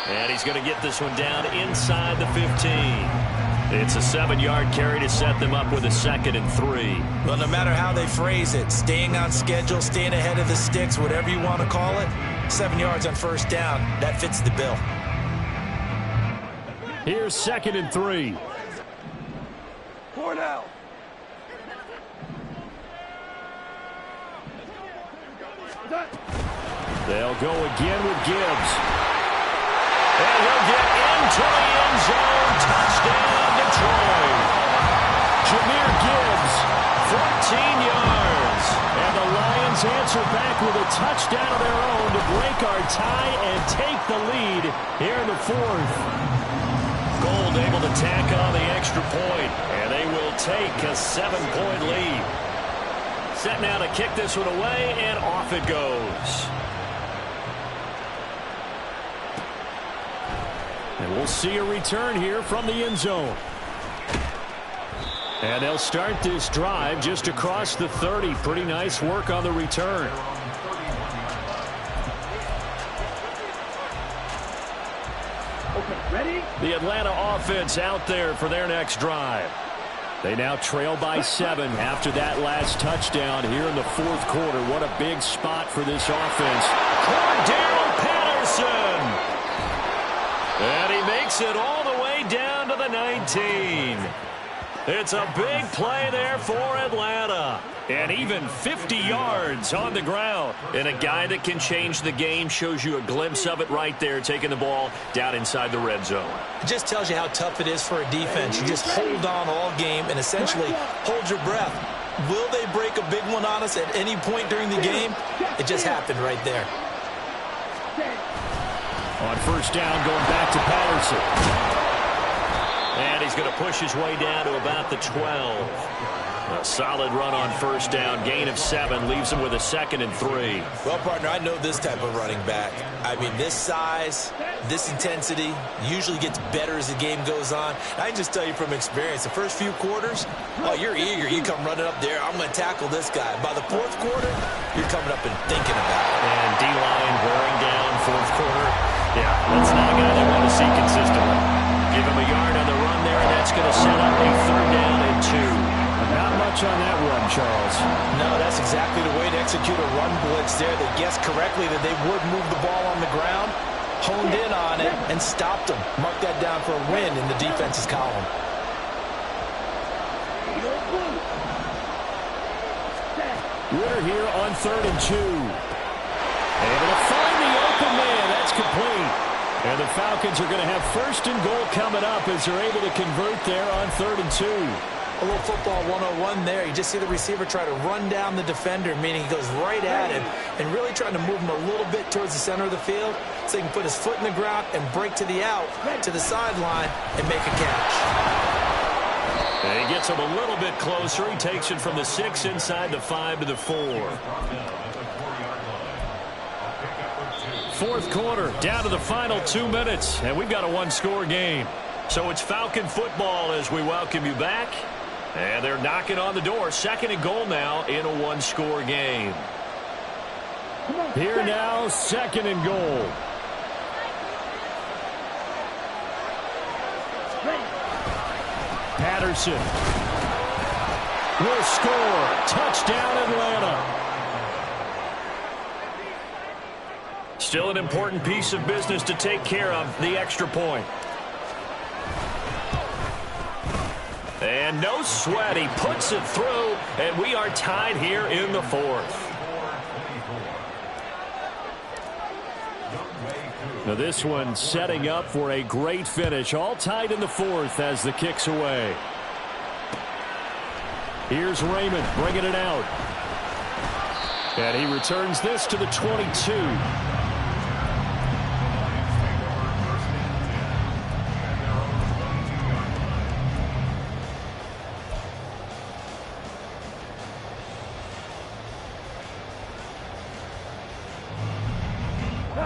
[SPEAKER 2] And he's going to get this one down inside the 15. It's a 7-yard carry to set them up with a 2nd and 3.
[SPEAKER 3] Well, no matter how they phrase it, staying on schedule, staying ahead of the sticks, whatever you want to call it, 7 yards on first down, that fits the bill.
[SPEAKER 2] Here's 2nd and 3.
[SPEAKER 4] 4 now.
[SPEAKER 2] They'll go again with Gibbs. And he'll get into the end zone. Touchdown, Detroit. Jahmyr Gibbs, 14 yards. And the Lions answer back with a touchdown of their own to break our tie and take the lead here in the 4th. Gold able to tack on the extra point, and they will take a 7-point lead. Set now to kick this one away, and off it goes. And we'll see a return here from the end zone. And they'll start this drive just across the 30. Pretty nice work on the return.
[SPEAKER 4] Okay, ready?
[SPEAKER 2] The Atlanta offense out there for their next drive. They now trail by 7 after that last touchdown here in the 4th quarter. What a big spot for this offense. Cordell Patterson. And he makes it all the way down to the 19. It's a big play there for Atlanta. And even 50 yards on the ground. And a guy that can change the game, shows you a glimpse of it right there, taking the ball down inside the red zone.
[SPEAKER 3] It just tells you how tough it is for a defense. You just hold on all game and essentially hold your breath. Will they break a big one on us at any point during the game? It just happened right there.
[SPEAKER 2] On first down, going back to Patterson. And he's going to push his way down to about the 12. A solid run on first down. Gain of 7 leaves him with a 2nd and 3.
[SPEAKER 3] Well, partner, I know this type of running back. I mean, this size, this intensity usually gets better as the game goes on. I can just tell you from experience, the first few quarters, oh, you're eager. You come running up there. I'm going to tackle this guy. By the 4th quarter, you're coming up and thinking about it.
[SPEAKER 2] And D-line wearing down 4th quarter. Yeah, that's not a guy they want to see consistently. Give him a yard on the run there, and that's going to set up a 3rd down and 2. Not much on that run, Charles.
[SPEAKER 3] No, that's exactly the way to execute a run blitz there. They guessed correctly that they would move the ball on the ground, honed in on it, and stopped them. Mark that down for a win in the defense's column.
[SPEAKER 2] Ritter here on 3rd and 2. Able to find the open man. That's complete. And the Falcons are going to have 1st and goal coming up as they're able to convert there on 3rd and 2.
[SPEAKER 3] A little football 101 there. You just see the receiver try to run down the defender, meaning he goes right at him and really trying to move him a little bit towards the center of the field so he can put his foot in the ground and break to the out, to the sideline, and make a catch.
[SPEAKER 2] And he gets him a little bit closer. He takes it from the 6 inside the 5 to the 4. 4th quarter, down to the final 2 minutes, and we've got a 1-score game. So it's Falcon football as we welcome you back. And they're knocking on the door. 2nd and goal now in a 1-score game. Here now, 2nd and goal. Patterson will score. Touchdown, Atlanta. Still an important piece of business to take care of, the extra point. And no sweat, he puts it through, and we are tied here in the 4th. Now this one setting up for a great finish, all tied in the 4th as the kick's away. Here's Raymond bringing it out. And he returns this to the 22.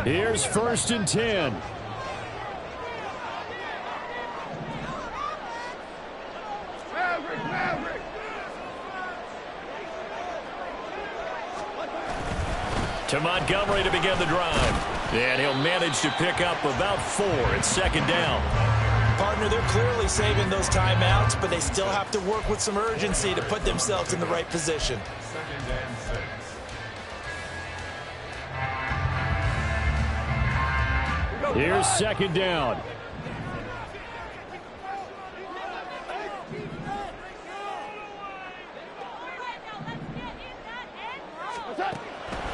[SPEAKER 2] Here's 1st and 10. To Montgomery to begin the drive. And he'll manage to pick up about 4. It's 2nd down.
[SPEAKER 3] Partner, they're clearly saving those timeouts, but they still have to work with some urgency to put themselves in the right position.
[SPEAKER 5] 2nd and 6.
[SPEAKER 2] Here's 2nd down.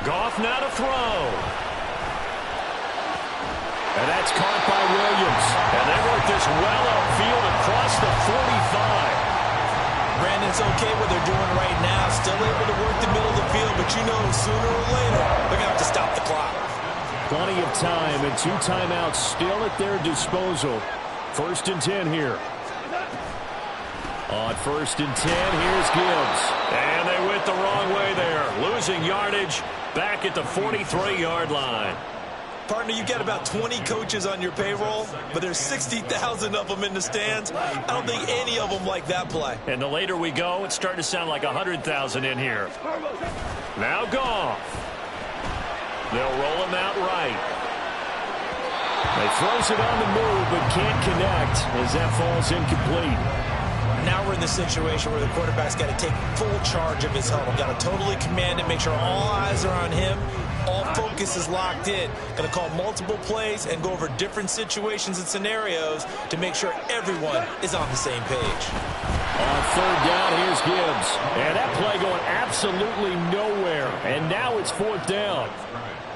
[SPEAKER 2] Goff now to throw. And that's caught by Williams. And they work this well upfield across the 45.
[SPEAKER 3] Brandon, it's okay what they're doing right now. Still able to work the middle of the field, but you know sooner or later they're going to have to stop the clock.
[SPEAKER 2] Plenty of time and 2 timeouts still at their disposal. 1st and 10 here. On 1st and 10, here's Gibbs. And they went the wrong way there. Losing yardage back at the 43-yard line.
[SPEAKER 3] Partner, you've got about 20 coaches on your payroll, but there's 60,000 of them in the stands. I don't think any of them like that play.
[SPEAKER 2] And the later we go, it's starting to sound like 100,000 in here. Now Goff. They'll roll him out right. They throws it on the move, but can't connect as that falls incomplete.
[SPEAKER 3] Now we're in the situation where the quarterback's got to take full charge of his huddle. Got to totally command it, make sure all eyes are on him. All focus is locked in. Going to call multiple plays and go over different situations and scenarios to make sure everyone is on the same page.
[SPEAKER 2] On 3rd down, here's Gibbs. And that play going absolutely nowhere. And now it's 4th down.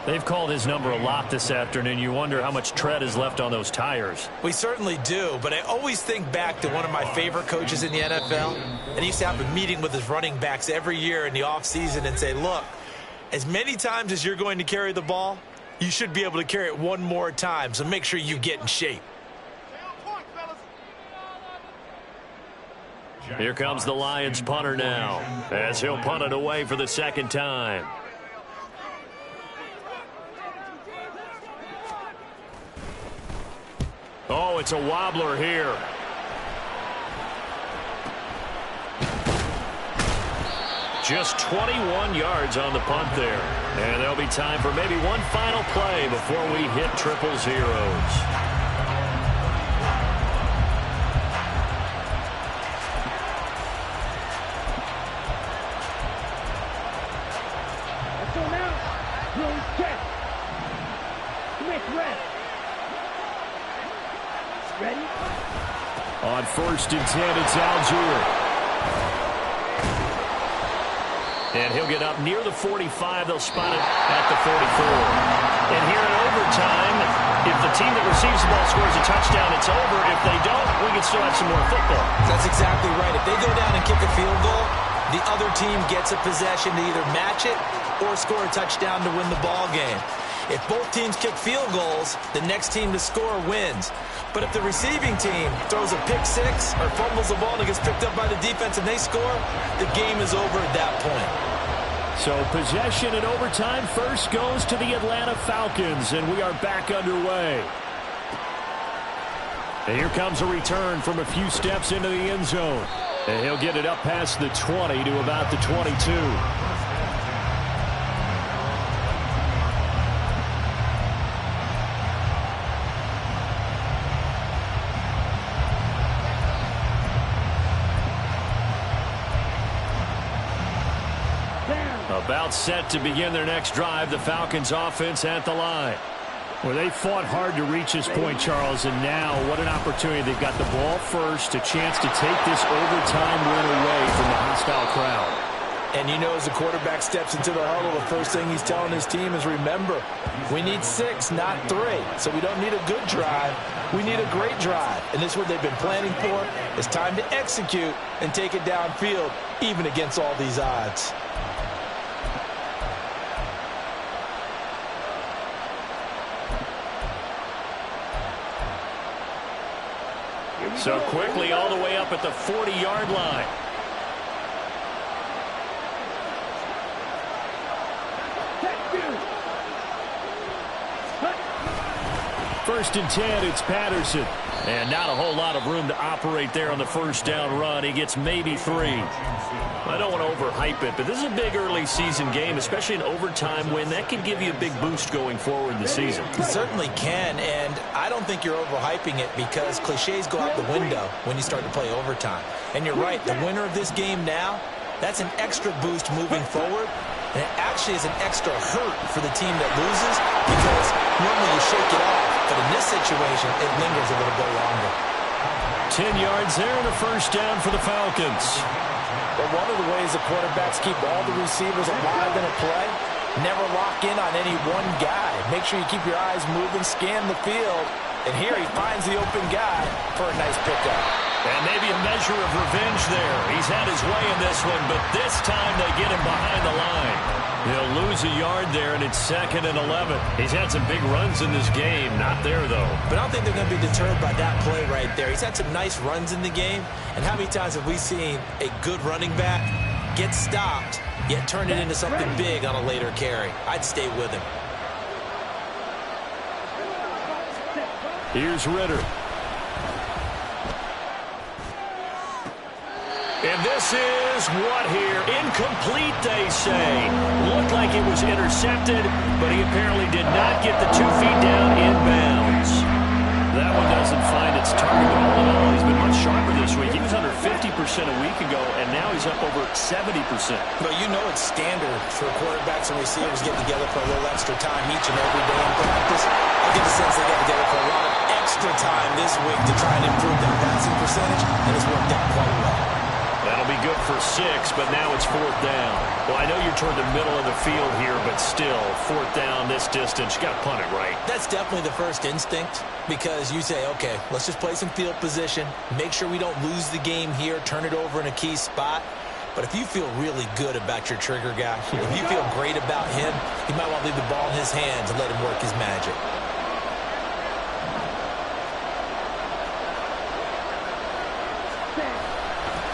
[SPEAKER 2] They've called his number a lot this afternoon. You wonder how much tread is left on those tires.
[SPEAKER 3] We certainly do, but I always think back to one of my favorite coaches in the NFL. And he used to have a meeting with his running backs every year in the offseason and say, look, as many times as you're going to carry the ball, you should be able to carry it one more time, so make sure you get in shape.
[SPEAKER 2] Here comes the Lions punter now, as he'll punt it away for the 2nd time. Oh, it's a wobbler here. Just 21 yards on the punt there. And there'll be time for maybe one final play before we hit triple zeros.
[SPEAKER 7] Ready?
[SPEAKER 2] On 1st and 10, it's Algier. And he'll get up near the 45. They'll spot it at the 44. And here in overtime, if the team that receives the ball scores a touchdown, it's over. If they don't, we can still have some more football.
[SPEAKER 3] That's exactly right. If they go down and kick a field goal, the other team gets a possession to either match it or score a touchdown to win the ball game. If both teams kick field goals, the next team to score wins. But if the receiving team throws a pick six or fumbles the ball and it gets picked up by the defense and they score, the game is over at that point.
[SPEAKER 2] So possession in overtime first goes to the Atlanta Falcons, and we are back underway. And here comes a return from a few steps into the end zone. And he'll get it up past the 20 to about the 22. About set to begin their next drive, the Falcons offense at the line. Well, they fought hard to reach this point, Charles, and now what an opportunity. They've got the ball first, a chance to take this overtime win away from the hostile crowd.
[SPEAKER 6] And you know, as the quarterback steps into the huddle, the first thing he's telling his team is, remember, we need 6, not 3. So we don't need a good drive. We need a great drive. And this is what they've been planning for. It's time to execute and take it downfield, even against all these odds.
[SPEAKER 2] So quickly all the way up at the 40-yard line. First and 10, it's Patterson. And not a whole lot of room to operate there on the first down run. He gets maybe 3. I don't want to overhype it, but this is a big early season game, especially an overtime win. That can give you a big boost going forward in the season.
[SPEAKER 3] It certainly can, and I don't think you're overhyping it because cliches go out the window when you start to play overtime. And you're right, the winner of this game now, that's an extra boost moving forward. And it actually is an extra hurt for the team that loses because normally you shake it off. But in this situation, it lingers a little bit longer.
[SPEAKER 2] 10 yards there and a first down for the Falcons.
[SPEAKER 3] But one of the ways the quarterbacks keep all the receivers alive in a play, never lock in on any one guy. Make sure you keep your eyes moving, scan the field. And here he finds the open guy for a nice pickup.
[SPEAKER 2] And maybe a measure of revenge there. He's had his way in this one, but this time they get him behind the line. He'll lose a yard there, and it's 2nd and 11. He's had some big runs in this game. Not there, though.
[SPEAKER 3] But I don't think they're going to be deterred by that play right there. He's had some nice runs in the game. And how many times have we seen a good running back get stopped, yet turn it into something big on a later carry? I'd stay with him.
[SPEAKER 2] Here's Ritter. And this is what here? Incomplete, they say. Looked like it was intercepted, but he apparently did not get the 2 feet down inbounds. That one doesn't find its target, but all in all, he's been much sharper this week. He was under 50% a week ago, and now he's up over 70%.
[SPEAKER 3] But you know it's standard for quarterbacks and receivers getting together for a little extra time each and every day in practice. I get the sense they got together for a lot of extra time this week to try and improve that passing percentage, and it's worked out quite well.
[SPEAKER 2] That'll be good for 6, but now it's 4th down. Well, I know you're toward the middle of the field here, but still, 4th down this distance, you got to punt it right.
[SPEAKER 3] That's definitely the first instinct because you say, okay, let's just play some field position, make sure we don't lose the game here, turn it over in a key spot. But if you feel really good about your trigger guy, if you feel great about him, you might want to leave the ball in his hands and let him work his magic.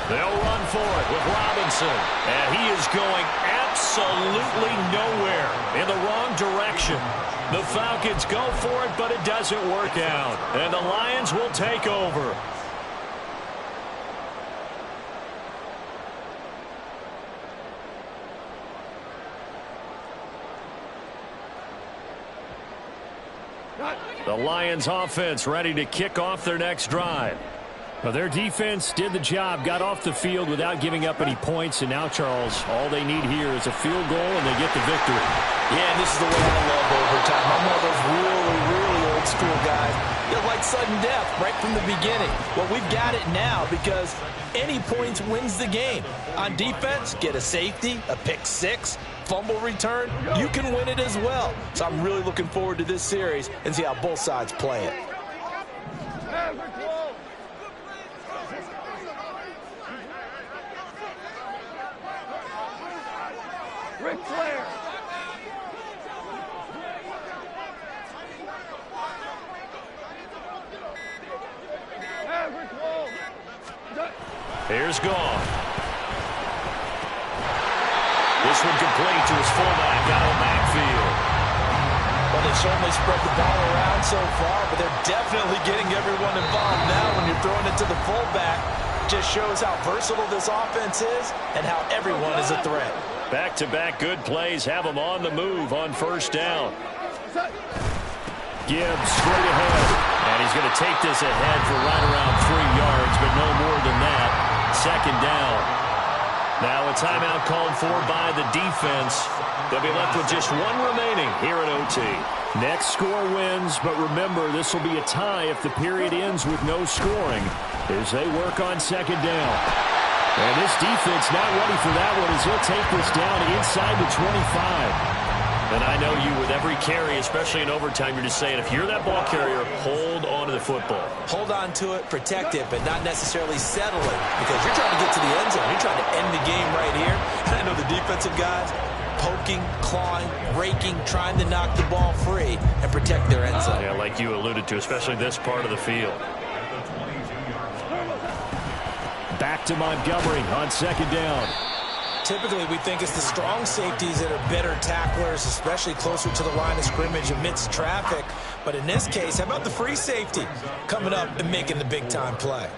[SPEAKER 2] They'll run for it with Robinson. And he is going absolutely nowhere in the wrong direction. The Falcons go for it, but it doesn't work out. And the Lions will take over. The Lions offense ready to kick off their next drive. Well, their defense did the job, got off the field without giving up any points, and now, Charles, all they need here is a field goal, and they get the victory.
[SPEAKER 3] Yeah, and this is the way I love overtime. I'm one of those really old school guys that like sudden death right from the beginning. Well, we've got it now because any points wins the game. On defense, get a safety, a pick 6, fumble return, you can win it as well. So I'm really looking forward to this series and see how both sides play it.
[SPEAKER 4] Ric Flair.
[SPEAKER 2] Here's Gone. This one complete to his fullback out of the backfield.
[SPEAKER 3] Well, they've certainly spread the ball around so far, but they're definitely getting everyone involved now when you're throwing it to the fullback. Just shows how versatile this offense is and how everyone is a threat.
[SPEAKER 2] Back-to-back good plays have him on the move on first down. Gibbs straight ahead. And he's going to take this ahead for right around 3 yards, but no more than that. 2nd down. Now a timeout called for by the defense. They'll be left with just 1 remaining here at OT. Next score wins, but remember, this will be a tie if the period ends with no scoring as they work on 2nd down. And this defense not ready for that one as he'll take this down inside the 25. And I know you, with every carry, especially in overtime, you're just saying, if you're that ball carrier, hold on to the football.
[SPEAKER 3] Hold on to it, protect it, but not necessarily settle it because you're trying to get to the end zone. You're trying to end the game right here. And I know the defensive guys poking, clawing, raking, trying to knock the ball free and protect their end zone.
[SPEAKER 2] Yeah, like you alluded to, especially this part of the field. Back to Montgomery on second down.
[SPEAKER 3] Typically, we think it's the strong safeties that are better tacklers, especially closer to the line of scrimmage amidst traffic. But in this case, how about the free safety coming up and making the big-time play?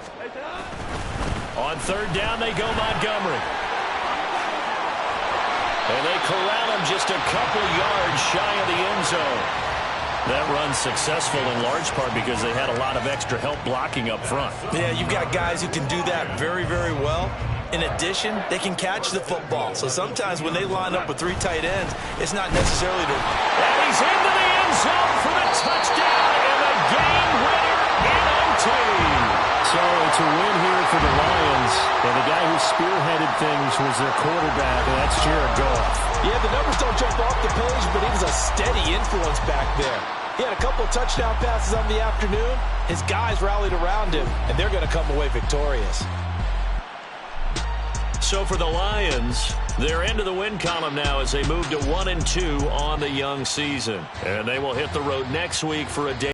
[SPEAKER 2] On third down, they go Montgomery. And they corral him just a couple yards shy of the end zone. That run's successful in large part because they had a lot of extra help blocking up front.
[SPEAKER 3] Yeah, you've got guys who can do that very, very well. In addition, they can catch the football. So sometimes when they line up with 3 tight ends, it's not necessarily to...
[SPEAKER 2] And he's into the end zone for the touchdown and the game winner in OT. So it's a win here for the Lions. And the guy who spearheaded things was their quarterback, and that's Jared Goff.
[SPEAKER 6] Yeah, the numbers don't jump off the page, but he was a steady influence back there. He had a couple of touchdown passes on the afternoon. His guys rallied around him, and they're going to come away victorious.
[SPEAKER 2] So for the Lions, they're into the win column now as they move to 1-2 on the young season. And they will hit the road next week for a day.